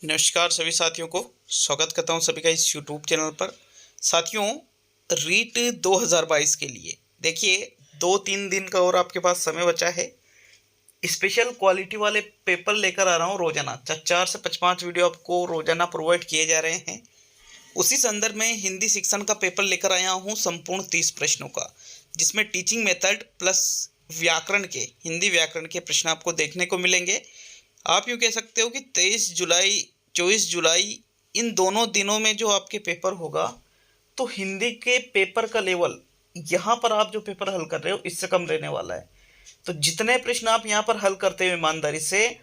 नमस्कार सभी साथियों को स्वागत करता हूं सभी का इस यूट्यूब चैनल पर। साथियों, रीट 2022 के लिए देखिए 2-3 दिन का और आपके पास समय बचा है। स्पेशल क्वालिटी वाले पेपर लेकर आ रहा हूं रोजाना। 4 से 5 वीडियो आपको रोजाना प्रोवाइड किए जा रहे हैं। उसी संदर्भ में हिंदी शिक्षण का पेपर लेकर आया हूं संपूर्ण 30 प्रश्नों का, जिसमें टीचिंग मेथड प्लस व्याकरण के हिंदी व्याकरण के प्रश्न आपको देखने को मिलेंगे। आप यूँ कह सकते हो कि 23 जुलाई 24 जुलाई इन दोनों दिनों में जो आपके पेपर होगा, तो हिंदी के पेपर का लेवल यहाँ पर आप जो पेपर हल कर रहे हो इससे कम रहने वाला है। तो जितने प्रश्न आप यहाँ पर हल करते हो ईमानदारी से,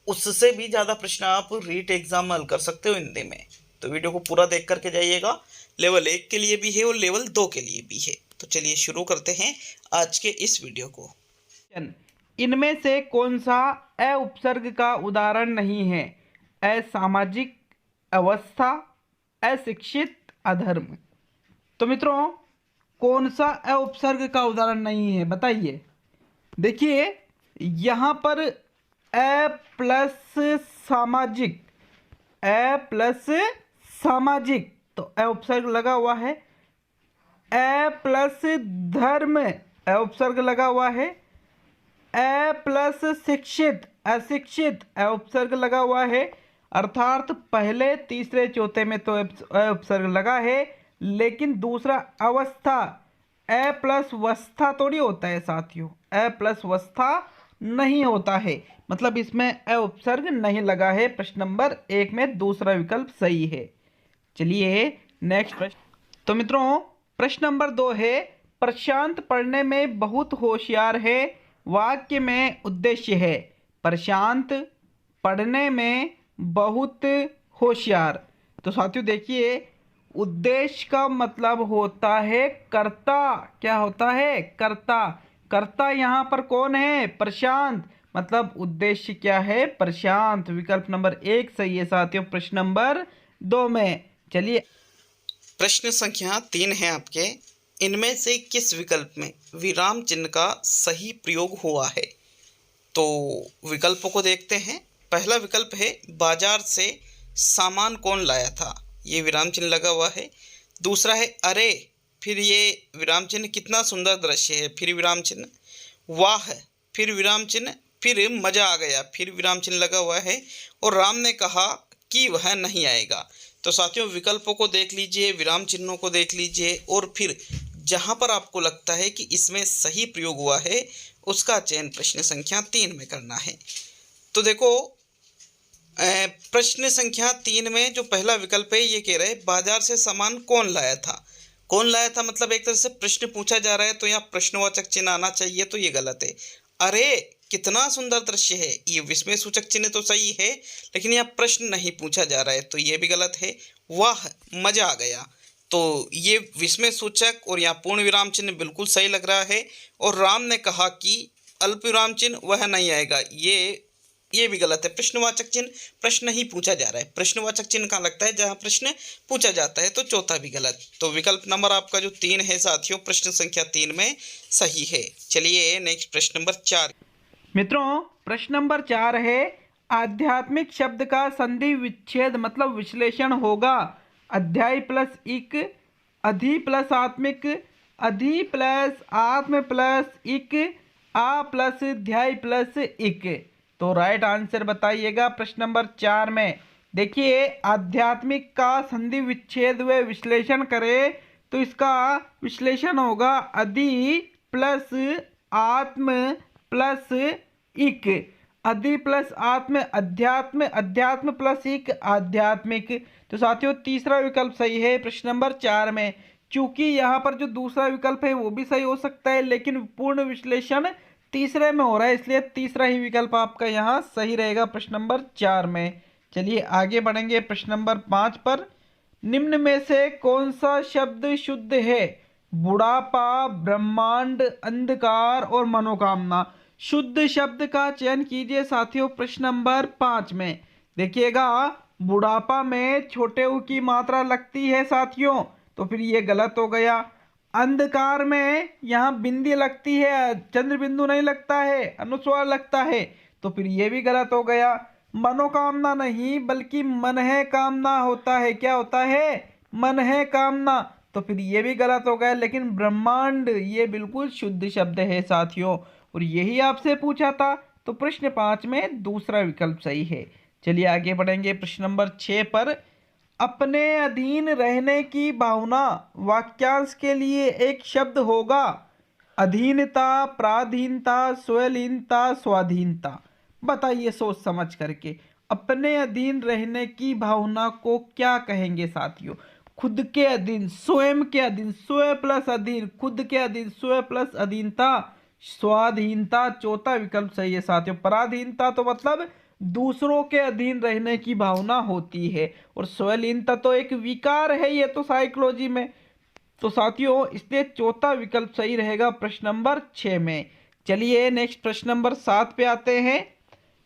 उससे भी ज़्यादा प्रश्न आप रीट एग्जाम में हल कर सकते हो हिंदी में। तो वीडियो को पूरा देख करके जाइएगा। लेवल 1 के लिए भी है और लेवल 2 के लिए भी है। तो चलिए शुरू करते हैं आज के इस वीडियो को। इनमें से कौन सा अ उपसर्ग का उदाहरण नहीं है? असामाजिक, अवस्था, अशिक्षित, अधर्म। तो मित्रों, कौन सा अ उपसर्ग का उदाहरण नहीं है बताइए। देखिए यहाँ पर अ प्लस सामाजिक, अ प्लस सामाजिक तो अ उपसर्ग लगा हुआ है। अ प्लस धर्म अ उपसर्ग लगा हुआ है। अ प्लस शिक्षित, अशिक्षित अ उपसर्ग लगा हुआ है। अर्थात पहले तीसरे चौथे में तो अ उपसर्ग लगा है, लेकिन दूसरा अवस्था अ प्लस वस्था थोड़ी होता है साथियों, अ प्लस वस्था नहीं होता है, मतलब इसमें अ उपसर्ग नहीं लगा है। प्रश्न नंबर 1 में दूसरा विकल्प सही है। चलिए नेक्स्ट प्रश्न। तो मित्रों, प्रश्न नंबर 2 है, प्रशांत पढ़ने में बहुत होशियार है, वाक्य में उद्देश्य है। प्रशांत पढ़ने में बहुत होशियार। तो साथियों देखिए, उद्देश्य का मतलब होता है कर्ता। क्या होता है? कर्ता। कर्ता यहाँ पर कौन है? प्रशांत। मतलब उद्देश्य क्या है? प्रशांत। विकल्प नंबर 1 सही है साथियों प्रश्न नंबर 2 में। चलिए प्रश्न संख्या 3 है आपके। इनमें से किस विकल्प में विराम चिन्ह का सही प्रयोग हुआ है? तो विकल्पों को देखते हैं। पहला विकल्प है, बाजार से सामान कौन लाया था, ये विराम चिन्ह लगा हुआ है। दूसरा है, अरे, फिर ये विराम चिन्ह, कितना सुंदर दृश्य है, फिर विराम चिन्ह। वाह, फिर विराम चिन्ह, फिर मजा आ गया, फिर विराम चिन्ह लगा हुआ है। और राम ने कहा कि वह नहीं आएगा। तो साथियों विकल्पों को देख लीजिए, विराम चिन्हों को देख लीजिए, और फिर जहां पर आपको लगता है कि इसमें सही प्रयोग हुआ है उसका चयन प्रश्न संख्या 3 में करना है। तो देखो, प्रश्न संख्या 3 में जो पहला विकल्प है ये कह रहा है बाजार से सामान कौन लाया था। कौन लाया था मतलब एक तरह से प्रश्न पूछा जा रहा है, तो यहाँ प्रश्नवाचक चिन्ह आना चाहिए, तो ये गलत है। अरे, कितना सुंदर दृश्य है, ये विस्मय सूचक चिन्ह तो सही है, लेकिन यहाँ प्रश्न नहीं पूछा जा रहा है, तो ये भी गलत है। वाह, मजा आ गया, तो ये विस्मय सूचक और यहाँ पूर्ण विराम चिन्ह बिल्कुल सही लग रहा है। और राम ने कहा कि अल्प विराम चिन्ह, वह नहीं आएगा, ये भी गलत है। प्रश्नवाचक चिन्ह, प्रश्न ही पूछा जा रहा है, प्रश्नवाचक चिन्ह कहाँ लगता है जहाँ प्रश्न पूछा जाता है, तो चौथा भी गलत। तो विकल्प नंबर आपका जो 3 है साथियों, प्रश्न संख्या 3 में सही है। चलिए नेक्स्ट प्रश्न नंबर 4। मित्रों, प्रश्न नंबर 4 है, आध्यात्मिक शब्द का संधि विच्छेद मतलब विश्लेषण होगा। अध्याय प्लस इक, अधि प्लस आत्मिक, अधि प्लस आत्म प्लस इक, आ प्लस ध्याय प्लस इक। तो राइट आंसर बताइएगा प्रश्न नंबर 4 में। देखिए, आध्यात्मिक का संधि विच्छेद व विश्लेषण करें तो इसका विश्लेषण होगा अधि प्लस आत्म प्लस इक। अधि प्लस आत्म अध्यात्म, अध्यात्म प्लस इक आध्यात्मिक। तो साथियों तीसरा विकल्प सही है प्रश्न नंबर 4 में। चूंकि यहाँ पर जो दूसरा विकल्प है वो भी सही हो सकता है, लेकिन पूर्ण विश्लेषण तीसरे में हो रहा है, इसलिए तीसरा ही विकल्प आपका यहाँ सही रहेगा प्रश्न नंबर 4 में। चलिए आगे बढ़ेंगे प्रश्न नंबर 5 पर। निम्न में से कौन सा शब्द शुद्ध है? बुढ़ापा, ब्रह्मांड, अंधकार और मनोकामना। शुद्ध शब्द का चयन कीजिए साथियों प्रश्न नंबर 5 में। देखिएगा, बुढ़ापा में छोटे ऊ की मात्रा लगती है साथियों, तो फिर ये गलत हो गया। अंधकार में यहाँ बिंदी लगती है, चंद्र बिंदु नहीं लगता है, अनुस्वार लगता है, तो फिर ये भी गलत हो गया। मनोकामना नहीं बल्कि मन है कामना होता है। क्या होता है? मन है कामना। तो फिर ये भी गलत हो गया। लेकिन ब्रह्मांड ये बिल्कुल शुद्ध शब्द है साथियों, और यही आपसे पूछा था। तो प्रश्न 5 में दूसरा विकल्प सही है। चलिए आगे बढ़ेंगे प्रश्न नंबर 6 पर। अपने अधीन रहने की भावना वाक्यांश के लिए एक शब्द होगा। अधीनता, पराधीनता, स्वलीनता, स्वाधीनता। बताइए सोच समझ करके, अपने अधीन रहने की भावना को क्या कहेंगे साथियों? खुद के अधीन, स्वयं के अधीन, स्व प्लस अधीन, खुद के अधीन, स्व प्लस अधीनता, स्वाधीनता। चौथा विकल्प सही है साथियों। पराधीनता तो मतलब दूसरों के अधीन रहने की भावना होती है, और स्वलीनता तो एक विकार है, ये तो साइकोलॉजी में। तो साथियों इसलिए चौथा विकल्प सही रहेगा प्रश्न नंबर 6 में। चलिए नेक्स्ट प्रश्न नंबर 7 पे आते हैं।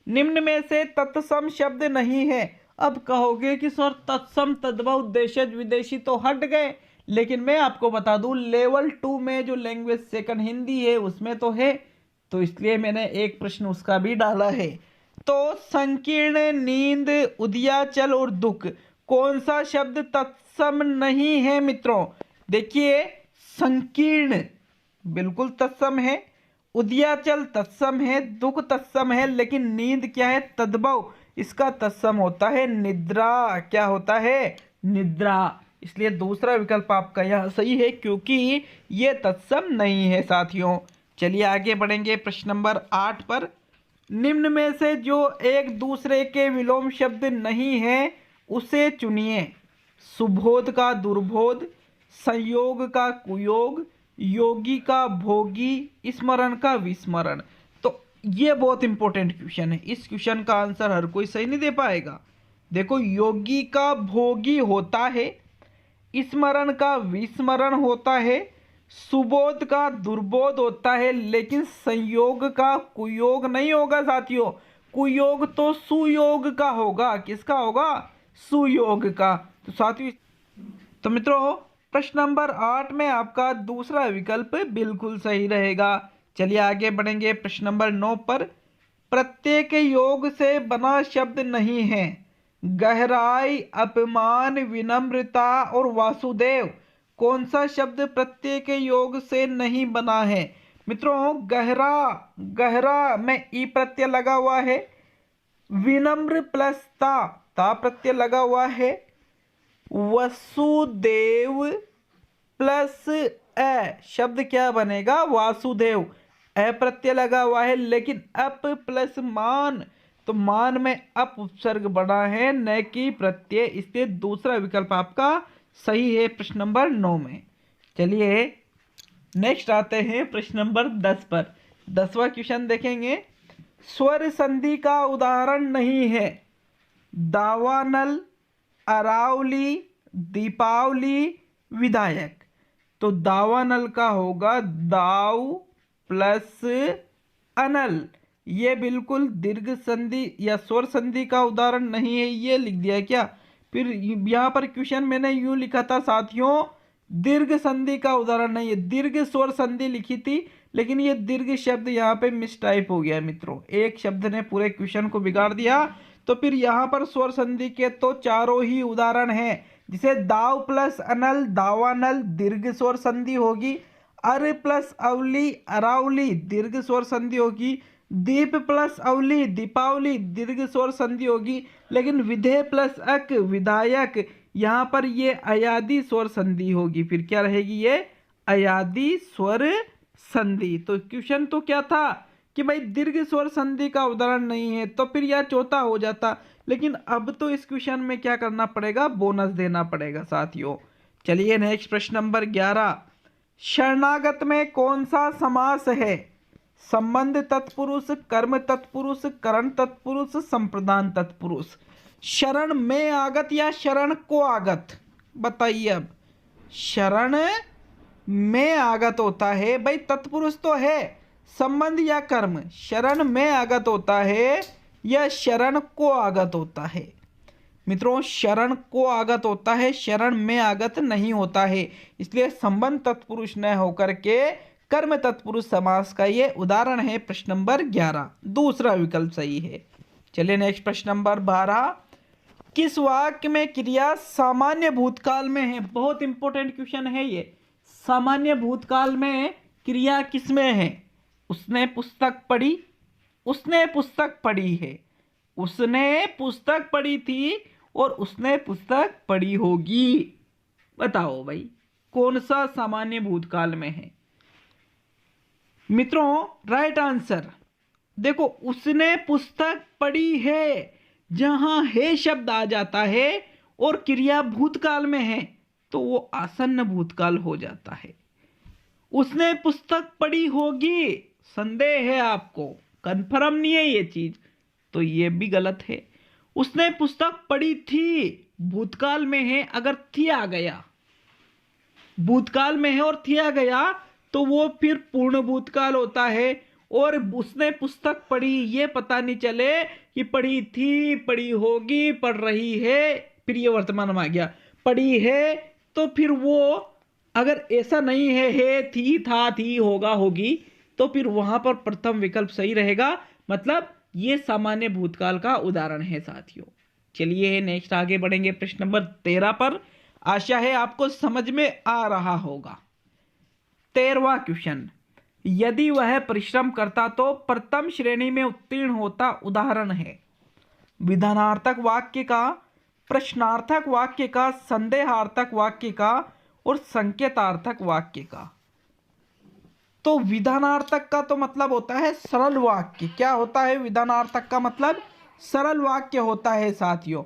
निम्न में से तत्सम शब्द नहीं है। अब कहोगे कि सर तत्सम, तद्भव, देशज, विदेशी तो हट गए, लेकिन मैं आपको बता दूं लेवल 2 में जो लैंग्वेज सेकंड हिंदी है उसमें तो है, तो इसलिए मैंने एक प्रश्न उसका भी डाला है। तो संकीर्ण, नींद, उदयाचल और दुख, कौन सा शब्द तत्सम नहीं है मित्रों? देखिए संकीर्ण बिल्कुल तत्सम है, उदयाचल तत्सम है, दुख तत्सम है, लेकिन नींद क्या है? तद्भव। इसका तत्सम होता है निद्रा। क्या होता है? निद्रा। इसलिए दूसरा विकल्प आपका यहाँ सही है, क्योंकि ये तत्सम नहीं है साथियों। चलिए आगे बढ़ेंगे प्रश्न नंबर 8 पर। निम्न में से जो एक दूसरे के विलोम शब्द नहीं है उसे चुनिए। सुबोध का दुर्बोध, संयोग का कुयोग, योगी का भोगी, स्मरण का विस्मरण। तो ये बहुत इंपॉर्टेंट क्वेश्चन है। इस क्वेश्चन का आंसर हर कोई सही नहीं दे पाएगा। देखो योगी का भोगी होता है, स्मरण का विस्मरण होता है, सुबोध का दुर्बोध होता है, लेकिन संयोग का कुयोग नहीं होगा साथियों। कुयोग तो सुयोग का होगा। किसका होगा? सुयोग का। तो साथियों, तो मित्रों प्रश्न नंबर 8 में आपका दूसरा विकल्प बिल्कुल सही रहेगा। चलिए आगे बढ़ेंगे प्रश्न नंबर 9 पर। प्रत्येक योग से बना शब्द नहीं है। गहराई, अपमान, विनम्रता और वासुदेव, कौन सा शब्द प्रत्येक योग से नहीं बना है? मित्रों गहरा, गहरा में ई प्रत्यय लगा हुआ है। विनम्र प्लस ता प्रत्यय लगा हुआ है। वसुदेव प्लस अ शब्द क्या बनेगा? वासुदेव। अ प्रत्यय लगा हुआ है, लेकिन अप प्लस मान, तो मान में अप उपसर्ग बना है, न कि प्रत्यय। इसलिए दूसरा विकल्प आपका सही है प्रश्न नंबर 9 में। चलिए नेक्स्ट आते हैं प्रश्न नंबर 10 पर। 10वां क्वेश्चन देखेंगे। स्वर संधि का उदाहरण नहीं है। दावानल, अरावली, दीपावली, विधायक। तो दावानल का होगा दाव प्लस अनल। ये बिल्कुल दीर्घ संधि या स्वर संधि का उदाहरण नहीं है, ये लिख दिया है क्या? फिर यहाँ पर क्वेश्चन मैंने यूं लिखा था साथियों, दीर्घ संधि का उदाहरण नहीं है, दीर्घ स्वर संधि लिखी थी, लेकिन ये दीर्घ शब्द यहाँ पे मिसटाइप हो गया है मित्रों। एक शब्द ने पूरे क्वेश्चन को बिगाड़ दिया। तो फिर यहाँ पर स्वर संधि के तो चारों ही उदाहरण हैं, जिसे दाव प्लस अनल, दावानल दीर्घ स्वर संधि होगी। अर प्लस अवली, अरावली दीर्घ स्वर संधि होगी। दीप प्लस अवली, दीपावली दीर्घ स्वर संधि होगी। लेकिन विधेय प्लस अक, विधायक, यहाँ पर ये अयादी स्वर संधि होगी। फिर क्या रहेगी? ये अयादी स्वर संधि। तो क्वेश्चन तो क्या था कि भाई दीर्घ स्वर संधि का उदाहरण नहीं है, तो फिर यह चौथा हो जाता। लेकिन अब तो इस क्वेश्चन में क्या करना पड़ेगा? बोनस देना पड़ेगा साथियों। चलिए नेक्स्ट प्रश्न नंबर 11। शरणागत में कौन सा समास है? संबंध तत्पुरुष, कर्म तत्पुरुष, करण तत्पुरुष, संप्रदान तत्पुरुष। शरण में आगत या शरण को आगत? बताइए। अब शरण में आगत होता है भाई, तत्पुरुष तो है, संबंध या कर्म। शरण में आगत होता है या शरण को आगत होता है? मित्रों शरण को आगत होता है, शरण में आगत नहीं होता है। इसलिए संबंध तत्पुरुष न होकर के कर्म तत्पुरुष समास का ये उदाहरण है प्रश्न नंबर 11। दूसरा विकल्प सही है। चलिए नेक्स्ट प्रश्न नंबर 12, किस वाक्य में क्रिया सामान्य भूतकाल में है? बहुत इंपॉर्टेंट क्वेश्चन है ये। सामान्य भूतकाल में क्रिया किस में है? उसने पुस्तक पढ़ी, उसने पुस्तक पढ़ी है, उसने पुस्तक पढ़ी थी और उसने पुस्तक पढ़ी होगी। बताओ भाई कौन सा सामान्य भूतकाल में है? मित्रों राइट आंसर देखो, उसने पुस्तक पढ़ी है। जहां है शब्द आ जाता है और क्रिया भूतकाल में है तो वो आसन्न भूतकाल हो जाता है। उसने पुस्तक पढ़ी होगी, संदेह है आपको, कंफर्म नहीं है ये चीज, तो ये भी गलत है। उसने पुस्तक पढ़ी थी, भूतकाल में है, अगर थी आ गया, भूतकाल में है और थी आ गया तो वो फिर पूर्ण भूतकाल होता है। और उसने पुस्तक पढ़ी, ये पता नहीं चले कि पढ़ी थी, पढ़ी होगी, पढ़ रही है, फिर ये वर्तमान में आ गया, पढ़ी है, तो फिर वो अगर ऐसा नहीं है थी, था, थी, होगा, होगी, तो फिर वहां पर प्रथम विकल्प सही रहेगा। मतलब ये सामान्य भूतकाल का उदाहरण है साथियों। चलिए नेक्स्ट आगे बढ़ेंगे प्रश्न नंबर 13 पर। आशा है आपको समझ में आ रहा होगा। 13वां क्वेश्चन, यदि वह परिश्रम करता तो प्रथम श्रेणी में उत्तीर्ण होता। उदाहरण है विधानार्थक वाक्य का, प्रश्नार्थक वाक्य का, संदेहार्थक वाक्य का और संकेतार्थक वाक्य का। तो विधानार्थक का तो मतलब होता है सरल वाक्य। क्या होता है विधानार्थक का मतलब? सरल वाक्य होता है साथियों।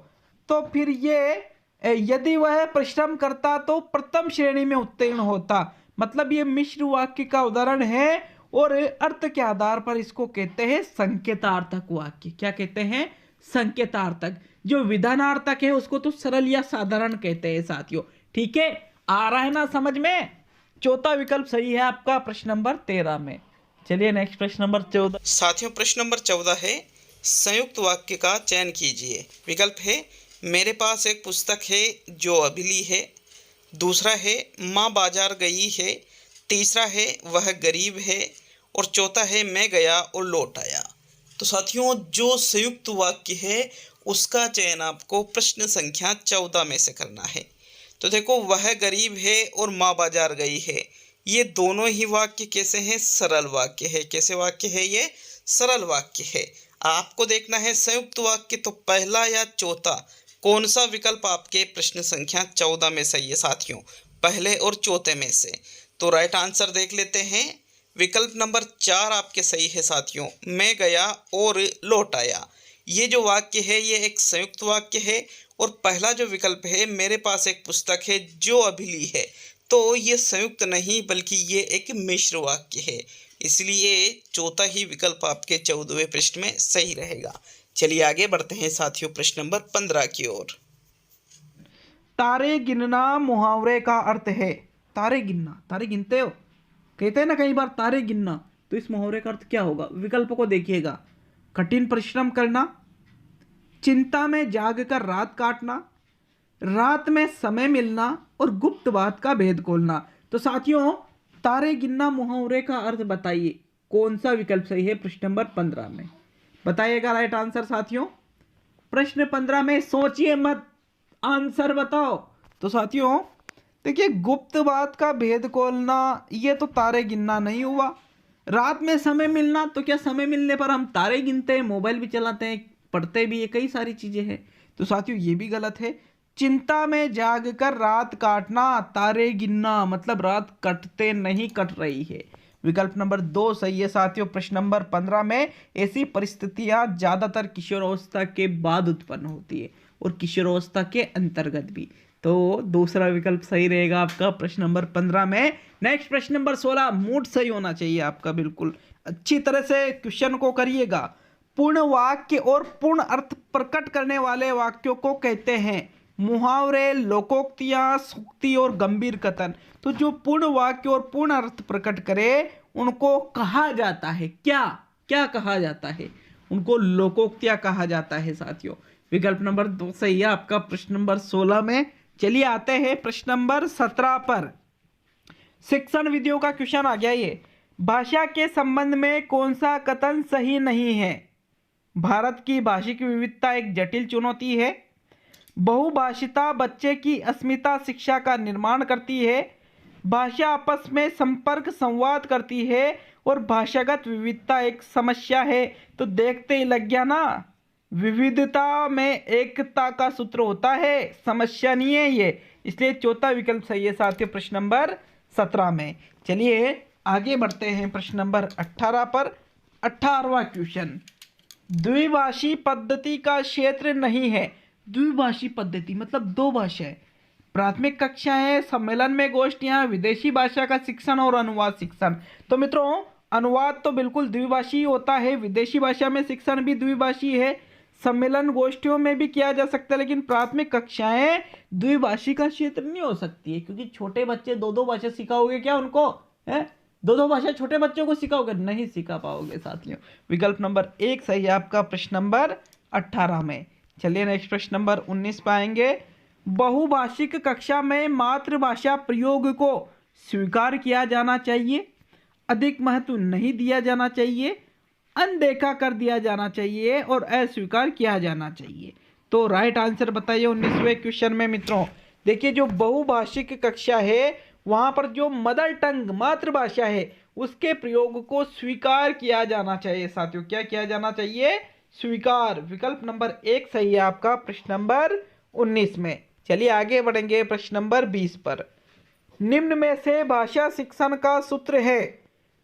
तो फिर ये यदि वह परिश्रम करता तो प्रथम श्रेणी में उत्तीर्ण होता, मतलब ये मिश्र वाक्य का उदाहरण है और अर्थ के आधार पर इसको कहते हैं संकेतार्थक वाक्य। क्या कहते हैं? संकेतार्थक। जो विधानार्थक है उसको तो सरल या साधारण कहते हैं साथियों। ठीक है, आ रहा है ना समझ में? चौथा विकल्प सही है आपका प्रश्न नंबर 13 में। चलिए नेक्स्ट प्रश्न नंबर 14। साथियों प्रश्न नंबर 14 है, संयुक्त वाक्य का चयन कीजिए। विकल्प है मेरे पास एक पुस्तक है जो अभी ली है, दूसरा है माँ बाजार गई है, तीसरा है वह गरीब है और चौथा है मैं गया और लौट आया। तो साथियों जो संयुक्त वाक्य है उसका चयन आपको प्रश्न संख्या 14 में से करना है। तो देखो वह गरीब है और माँ बाजार गई है, ये दोनों ही वाक्य कैसे हैं? सरल वाक्य है। कैसे वाक्य है? ये सरल वाक्य है। आपको देखना है संयुक्त वाक्य तो पहला या चौथा, कौन सा विकल्प आपके प्रश्न संख्या 14 में सही है साथियों, पहले और चौथे में से। तो राइट आंसर देख लेते हैं। विकल्प नंबर 4 आपके सही है साथियों, मैं गया और लौट आया। ये जो वाक्य है ये एक संयुक्त वाक्य है और पहला जो विकल्प है मेरे पास एक पुस्तक है जो अभी ली है, तो ये संयुक्त नहीं बल्कि ये एक मिश्र वाक्य है, इसलिए चौथा ही विकल्प आपके 14वें प्रश्न में सही रहेगा। चलिए आगे बढ़ते हैं साथियों प्रश्न नंबर 15 की ओर। तारे गिनना मुहावरे का अर्थ है। तारे गिनना, तारे गिनते हो, कहते हैं ना कई बार तारे गिनना, तो इस मुहावरे का अर्थ क्या होगा? विकल्प को देखिएगा। कठिन परिश्रम करना, चिंता में जागकर रात काटना, रात में समय मिलना और गुप्त बात का भेद खोलना। तो साथियों तारे गिनना मुहावरे का अर्थ बताइए कौन सा विकल्प सही है प्रश्न नंबर 15 में? बताइएगा राइट आंसर साथियों। प्रश्न 15 में सोचिए मत, आंसर बताओ। तो साथियों देखिए गुप्त बात का भेद खोलना ये तो तारे गिनना नहीं हुआ। रात में समय मिलना, तो क्या समय मिलने पर हम तारे गिनते हैं, मोबाइल भी चलाते हैं, पढ़ते भी है, कई सारी चीजें हैं। तो साथियों ये भी गलत है। चिंता में जागकर रात काटना, तारे गिनना मतलब रात कटते नहीं, कट रही है। विकल्प नंबर 2 सही है साथियों। प्रश्न नंबर 15 में ऐसी परिस्थितियां ज्यादातर किशोरावस्था के बाद उत्पन्न होती है और किशोरावस्था के अंतर्गत भी। तो दूसरा विकल्प सही रहेगा आपका प्रश्न नंबर 15 में। नेक्स्ट प्रश्न नंबर 16, मूड सही होना चाहिए आपका, बिल्कुल अच्छी तरह से क्वेश्चन को करिएगा। पूर्ण वाक्य और पूर्ण अर्थ प्रकट करने वाले वाक्यों को कहते हैं मुहावरे, लोकोक्तियां, सूक्ति और गंभीर कथन। तो जो पूर्ण वाक्य और पूर्ण अर्थ प्रकट करे उनको कहा जाता है क्या? क्या कहा जाता है? उनको लोकोक्तियां कहा जाता है साथियों। विकल्प नंबर 2 सही है आपका प्रश्न नंबर 16 में। चलिए आते हैं प्रश्न नंबर 17 पर। शिक्षण विधियों का क्वेश्चन आ गया ये। भाषा के संबंध में कौन सा कथन सही नहीं है? भारत की भाषिक विविधता एक जटिल चुनौती है। बहुभाषिता बच्चे की अस्मिता शिक्षा का निर्माण करती है। भाषा आपस में संपर्क संवाद करती है और भाषागत विविधता एक समस्या है। तो देखते ही लग गया ना, विविधता में एकता का सूत्र होता है, समस्या नहीं है ये। इसलिए चौथा विकल्प सही है साथियों प्रश्न नंबर 17 में। चलिए आगे बढ़ते हैं प्रश्न नंबर 18 पर। 18वां क्वेश्चन, द्विभाषी पद्धति का क्षेत्र नहीं है। द्विभाषी पद्धति मतलब दो भाषाएं, प्राथमिक कक्षाएं, सम्मेलन में गोष्ठियां, विदेशी भाषा का शिक्षण और अनुवाद शिक्षण। तो मित्रों अनुवाद तो बिल्कुल द्विभाषी होता है, विदेशी भाषा में शिक्षण भी द्विभाषी है, सम्मेलन गोष्ठियों में भी किया जा सकता है, लेकिन प्राथमिक कक्षाएं द्विभाषी का क्षेत्र नहीं हो सकती है, क्योंकि छोटे बच्चे दो दो भाषा सिखाओगे क्या उनको? है दो दो भाषा छोटे बच्चों को सिखाओगे? नहीं सिखा पाओगे साथियों। विकल्प नंबर 1 सही है आपका प्रश्न नंबर 18 में। चलिए नेक्स्ट प्रश्न नंबर 19 पे आएंगे। बहुभाषिक कक्षा में मातृभाषा प्रयोग को स्वीकार किया जाना चाहिए, अधिक महत्व नहीं दिया जाना चाहिए, अनदेखा कर दिया जाना चाहिए और अस्वीकार किया जाना चाहिए। तो राइट आंसर बताइए 19वें क्वेश्चन में मित्रों। देखिए जो बहुभाषिक कक्षा है वहां पर जो मदर टंग मातृभाषा है उसके प्रयोग को स्वीकार किया जाना चाहिए साथियों। क्या किया जाना चाहिए? स्वीकार। विकल्प नंबर 1 सही है आपका प्रश्न नंबर 19 में। चलिए आगे बढ़ेंगे प्रश्न नंबर 20 पर। निम्न में से भाषा शिक्षण का सूत्र है,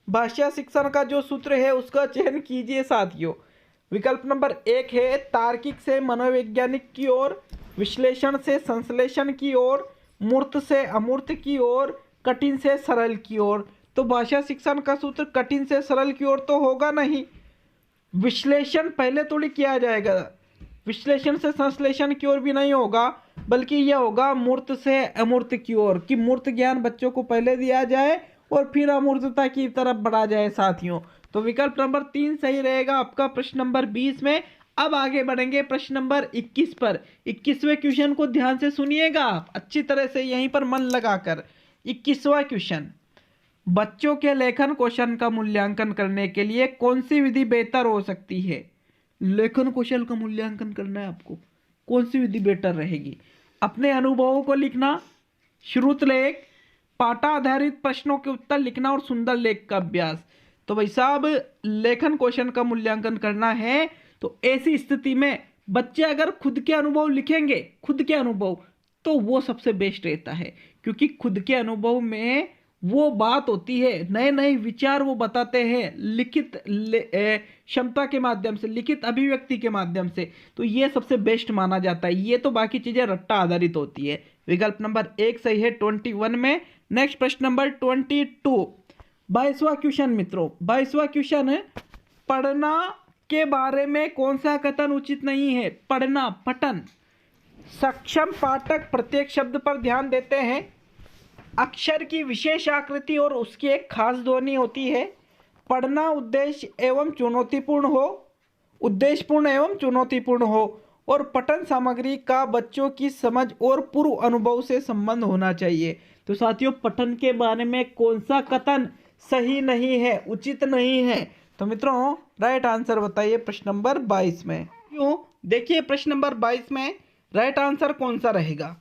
भाषा शिक्षण का जो सूत्र है उसका चयन कीजिए साथियों। विकल्प नंबर 1 है तार्किक से मनोवैज्ञानिक की ओर, विश्लेषण से संश्लेषण की ओर, मूर्त से अमूर्त की ओर, कठिन से सरल की ओर। तो भाषा शिक्षण का सूत्र कठिन से सरल की ओर तो होगा नहीं, विश्लेषण पहले थोड़ी किया जाएगा, विश्लेषण से संश्लेषण की ओर भी नहीं होगा, बल्कि यह होगा मूर्त से अमूर्त की ओर, कि मूर्त ज्ञान बच्चों को पहले दिया जाए और फिर अमूर्तता की तरफ बढ़ा जाए साथियों। तो विकल्प नंबर 3 सही रहेगा आपका प्रश्न नंबर 20 में। अब आगे बढ़ेंगे प्रश्न नंबर 21 पर। 21वें क्वेश्चन को ध्यान से सुनिएगा आप अच्छी तरह से, यहीं पर मन लगाकर। 21वां क्वेश्चन, बच्चों के लेखन कौशल का मूल्यांकन करने के लिए कौन सी विधि बेहतर हो सकती है? लेखन कौशल का मूल्यांकन करना है आपको, कौन सी विधि बेहतर रहेगी? अपने अनुभवों को लिखना, श्रुत लेख, पाठाधारित प्रश्नों के उत्तर लिखना और सुंदर लेख का अभ्यास। तो भाई साहब लेखन कौशल का मूल्यांकन करना है तो ऐसी स्थिति में बच्चे अगर खुद के अनुभव लिखेंगे, खुद के अनुभव, तो वो सबसे बेस्ट रहता है, क्योंकि खुद के अनुभव में वो बात होती है, नए नए विचार वो बताते हैं लिखित क्षमता के माध्यम से, लिखित अभिव्यक्ति के माध्यम से। तो ये सबसे बेस्ट माना जाता है। ये तो बाकी चीजें रट्टा आधारित होती है। विकल्प नंबर 1 सही है 21 में। नेक्स्ट प्रश्न नंबर 22, 22वां क्वेश्चन मित्रों। 22वां क्वेश्चन है, पढ़ना के बारे में कौन सा कथन उचित नहीं है? पढ़ना, पठन। सक्षम पाठक प्रत्येक शब्द पर ध्यान देते हैं, अक्षर की विशेष आकृति और उसकी एक खास ध्वनि होती है, पढ़ना उद्देश्य एवं चुनौतीपूर्ण हो, उद्देश्यपूर्ण एवं चुनौतीपूर्ण हो, और पठन सामग्री का बच्चों की समझ और पूर्व अनुभव से संबंध होना चाहिए। तो साथियों पठन के बारे में कौन सा कथन सही नहीं है, उचित नहीं है? तो मित्रों राइट आंसर बताइए प्रश्न नंबर 22 में। क्यों? देखिए प्रश्न नंबर 22 में राइट आंसर कौन सा रहेगा?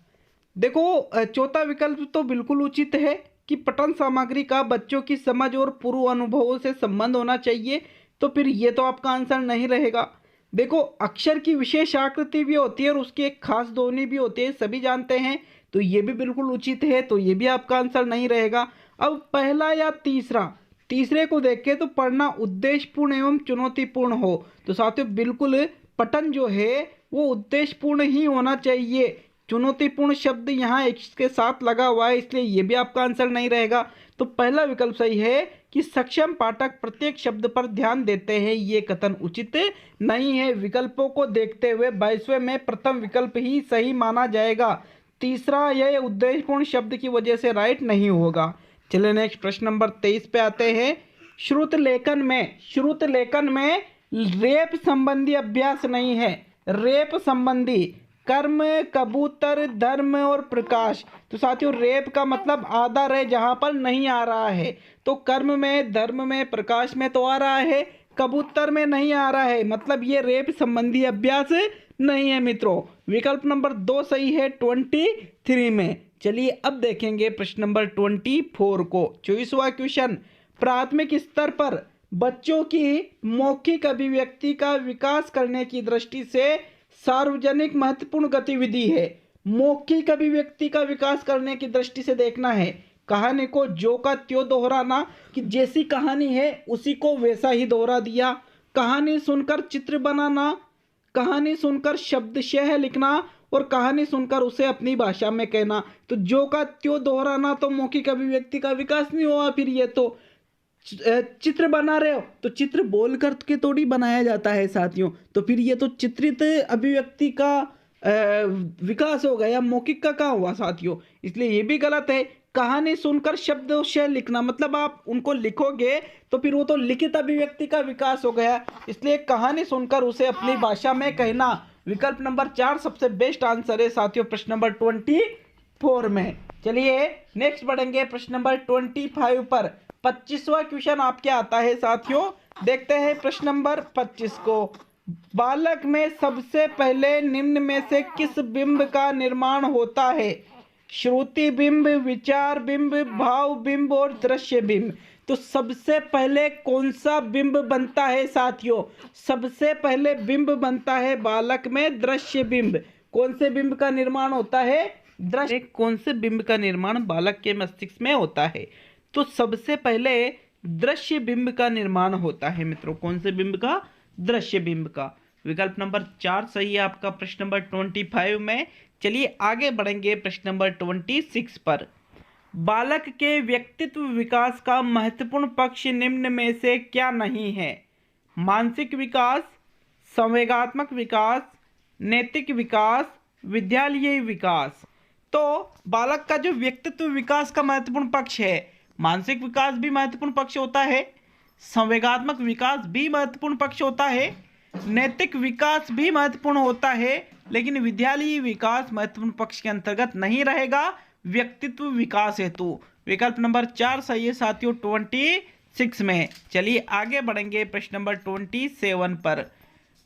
देखो चौथा विकल्प तो बिल्कुल उचित है कि पठन सामग्री का बच्चों की समझ और पूर्व अनुभवों से संबंध होना चाहिए, तो फिर ये तो आपका आंसर नहीं रहेगा। देखो अक्षर की विशेष आकृति भी होती है और उसकी एक खास ध्वनि भी होती है, सभी जानते हैं, तो ये भी बिल्कुल उचित है, तो ये भी आपका आंसर नहीं रहेगा। अब पहला या तीसरा, तीसरे को देख के तो पढ़ना उद्देश्यपूर्ण एवं चुनौतीपूर्ण हो, तो साथियों बिल्कुल पठन जो है वो उद्देश्यपूर्ण ही होना चाहिए। चुनौतीपूर्ण शब्द यहाँ इसके साथ लगा हुआ है, इसलिए ये भी आपका आंसर नहीं रहेगा। तो पहला विकल्प सही है कि सक्षम पाठक प्रत्येक शब्द पर ध्यान देते हैं, ये कथन उचित नहीं है। विकल्पों को देखते हुए 22वें में प्रथम विकल्प ही सही माना जाएगा, तीसरा यह उद्देश्यपूर्ण शब्द की वजह से राइट नहीं होगा। चलिए नेक्स्ट प्रश्न नंबर 23 पे आते हैं। श्रुत लेखन में रेप संबंधी अभ्यास नहीं है। रेप संबंधी कर्म, कबूतर, धर्म और प्रकाश। तो साथियों रेप का मतलब आदर है जहां पर नहीं आ रहा है, तो कर्म में, धर्म में, प्रकाश में तो आ रहा है, कबूतर में नहीं आ रहा है, मतलब ये रेप संबंधी अभ्यास नहीं है मित्रों। विकल्प नंबर 2 सही है 23 में। चलिए अब देखेंगे प्रश्न नंबर 24 को। 24वां क्वेश्चन, प्राथमिक स्तर पर बच्चों की मौखिक अभिव्यक्ति का विकास करने की दृष्टि से सार्वजनिक महत्वपूर्ण गतिविधि है। मौखिक अभिव्यक्ति का विकास करने की दृष्टि से देखना है, कहानी को जो का त्यों दोहराना, कि जैसी कहानी है उसी को वैसा ही दोहरा दिया। कहानी सुनकर चित्र बनाना, कहानी सुनकर शब्दशः लिखना और कहानी सुनकर उसे अपनी भाषा में कहना। तो जो का त्यों दोहराना तो मौखिक अभिव्यक्ति का विकास नहीं हुआ। फिर ये तो चित्र बना रहे हो तो चित्र बोल कर के थोड़ी बनाया जाता है साथियों, तो फिर ये तो चित्रित अभिव्यक्ति का विकास हो गया, मौखिक का कहाँ हुआ साथियों। इसलिए ये भी गलत है। कहानी सुनकर शब्दशः लिखना, मतलब आप उनको लिखोगे तो फिर वो तो लिखित अभिव्यक्ति का विकास हो गया। इसलिए कहानी सुनकर उसे अपनी भाषा में कहना, विकल्प नंबर 4 सबसे बेस्ट आंसर है साथियों प्रश्न नंबर 24 में। चलिए नेक्स्ट बढ़ेंगे प्रश्न नंबर 25 पर। 25वां क्वेश्चन आपके आता है साथियों। देखते हैं प्रश्न नंबर 25 को। बालक में सबसे पहले निम्न में से किस बिंब का निर्माण होता है? श्रुति बिंब, विचार बिंब, भाव बिंब और दृश्य बिंब। तो सबसे पहले कौन सा बिंब बनता है साथियों? सबसे पहले बिंब बनता है बालक में दृश्य बिंब। कौन से बिंब का निर्माण होता है? दृश्य। कौन से बिंब का निर्माण बालक के मस्तिष्क में होता है? तो सबसे पहले दृश्य बिंब का निर्माण होता है मित्रों। कौन से बिंब का? दृश्य बिंब का। विकल्प नंबर 4 सही है आपका प्रश्न नंबर 25 में। चलिए आगे बढ़ेंगे प्रश्न नंबर 26 पर। बालक के व्यक्तित्व विकास का महत्वपूर्ण पक्ष निम्न में से क्या नहीं है? मानसिक विकास, संवेगात्मक विकास, नैतिक विकास, विद्यालयी विकास। तो बालक का जो व्यक्तित्व विकास का महत्वपूर्ण पक्ष है, मानसिक विकास भी महत्वपूर्ण पक्ष होता है, संवेगात्मक विकास भी महत्वपूर्ण पक्ष होता है, नैतिक विकास भी महत्वपूर्ण होता है, लेकिन विद्यालयी विकास महत्वपूर्ण पक्ष के अंतर्गत नहीं रहेगा व्यक्तित्व विकास हेतु। विकल्प नंबर 4 सही है साथियों 26 में। चलिए आगे बढ़ेंगे प्रश्न नंबर 27 पर।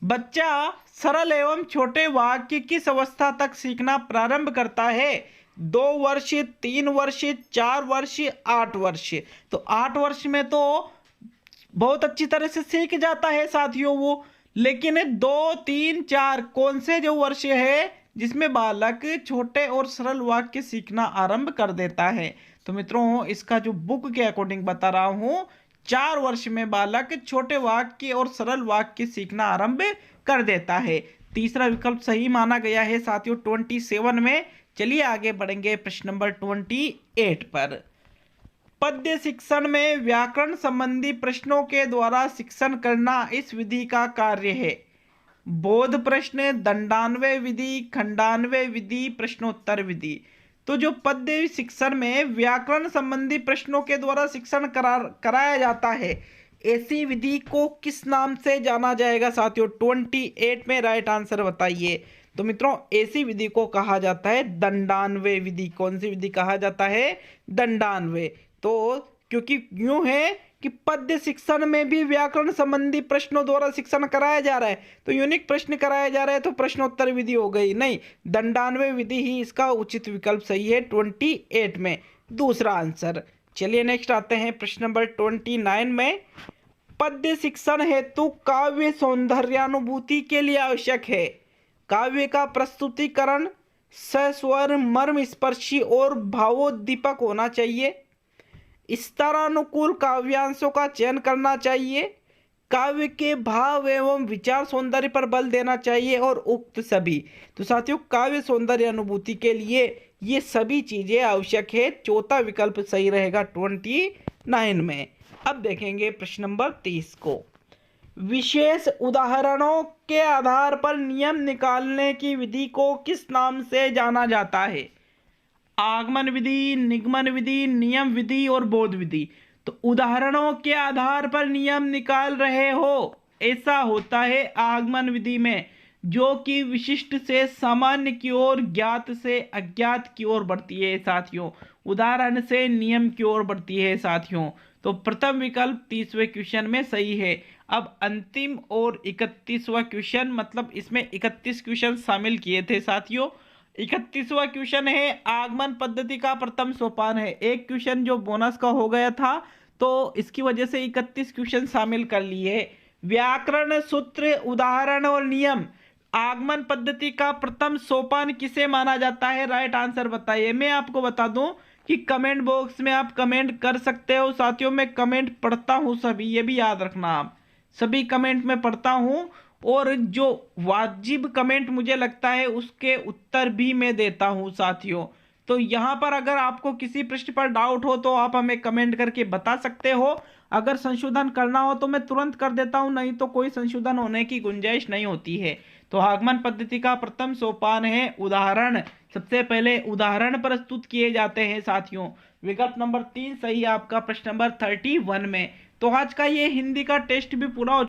बच्चा सरल एवं छोटे वाक्य किस अवस्था तक सीखना प्रारंभ करता है? 2 वर्ष, 3 वर्ष, 4 वर्ष, 8 वर्ष। तो 8 वर्ष में तो बहुत अच्छी तरह से सीख जाता है साथियों वो, लेकिन 2, 3, 4 कौन से जो वर्ष है जिसमें बालक छोटे और सरल वाक्य सीखना आरंभ कर देता है? तो मित्रों इसका जो बुक के अकॉर्डिंग बता रहा हूँ, 4 वर्ष में बालक छोटे वाक्य और सरल वाक्य सीखना आरंभ कर देता है। तीसरा विकल्प सही माना गया है साथियों 27 में। चलिए आगे बढ़ेंगे प्रश्न नंबर 28 पर। पद्य शिक्षण में व्याकरण संबंधी प्रश्नों के द्वारा शिक्षण करना इस विधि का कार्य है। बोध प्रश्न, दंडान्वय विधि, खंडान्वय विधि, प्रश्नोत्तर विधि। तो जो पद्य शिक्षण में व्याकरण संबंधी प्रश्नों के द्वारा शिक्षण कराया जाता है, ऐसी विधि को किस नाम से जाना जाएगा साथियों? 28 में राइट आंसर बताइए। तो मित्रों ऐसी विधि को कहा जाता है दंडान्वय विधि। कौन सी विधि कहा जाता है? दंडान्वय। तो क्योंकि यूं है कि पद्य शिक्षण में भी व्याकरण संबंधी प्रश्नों द्वारा शिक्षण कराया जा रहा है, तो यूनिक प्रश्न कराया जा रहा है, तो प्रश्नोत्तर विधि हो गई। नहीं, दंडान्वय विधि ही इसका उचित विकल्प सही है 28 में, दूसरा आंसर। चलिए नेक्स्ट आते हैं प्रश्न नंबर 29 में। पद्य शिक्षण हेतु काव्य सौंदर्यानुभूति के लिए आवश्यक है। काव्य का प्रस्तुतिकरण सस्वर, मर्म स्पर्शी और भावोद्दीपक होना चाहिए। स्तरानुकूल काव्यांशों का चयन करना चाहिए। काव्य के भाव एवं विचार सौंदर्य पर बल देना चाहिए और उक्त सभी। तो साथियों काव्य सौंदर्य अनुभूति के लिए ये सभी चीजें आवश्यक है। चौथा विकल्प सही रहेगा 29 में। अब देखेंगे प्रश्न नंबर 30 को। विशेष उदाहरणों के आधार पर नियम निकालने की विधि को किस नाम से जाना जाता है? आगमन विधि, निगमन विधि, नियम विधि और बोध विधि। तो उदाहरणों के आधार पर नियम निकाल रहे हो, ऐसा होता है आगमन विधि में, जो कि विशिष्ट से सामान्य की ओर, ज्ञात से अज्ञात की ओर बढ़ती है साथियों। उदाहरण से नियम की ओर बढ़ती है साथियों। तो प्रथम विकल्प 30वें क्वेश्चन में सही है। अब अंतिम और 31वां क्वेश्चन, मतलब इसमें 31 क्वेश्चन शामिल किए थे साथियों। 31वां क्वेश्चन है आगमन पद्धति का प्रथम सोपान है। एक क्वेश्चन जो बोनस का हो गया था, तो इसकी वजह से 31 क्वेश्चन शामिल कर लिए। व्याकरण सूत्र, उदाहरण और नियम, आगमन पद्धति का प्रथम सोपान किसे माना जाता है? राइट आंसर बताइए। मैं आपको बता दूं कि कमेंट बॉक्स में आप कमेंट कर सकते हो साथियों। मैं कमेंट पढ़ता हूं सभी, ये भी याद रखना आप, सभी कमेंट में पढ़ता हूं, और जो वाजिब कमेंट मुझे लगता है उसके उत्तर भी मैं देता हूं साथियों। तो यहाँ पर अगर आपको किसी प्रश्न पर डाउट हो तो आप हमें कमेंट करके बता सकते हो। अगर संशोधन करना हो तो मैं तुरंत कर देता हूं, नहीं तो कोई संशोधन होने की गुंजाइश नहीं होती है। तो आगमन पद्धति का प्रथम सोपान है उदाहरण। सबसे पहले उदाहरण प्रस्तुत किए जाते हैं साथियों। विकल्प नंबर 3 सही है आपका प्रश्न नंबर 31 में। तो आज का ये हिंदी का टेस्ट भी पूरा हो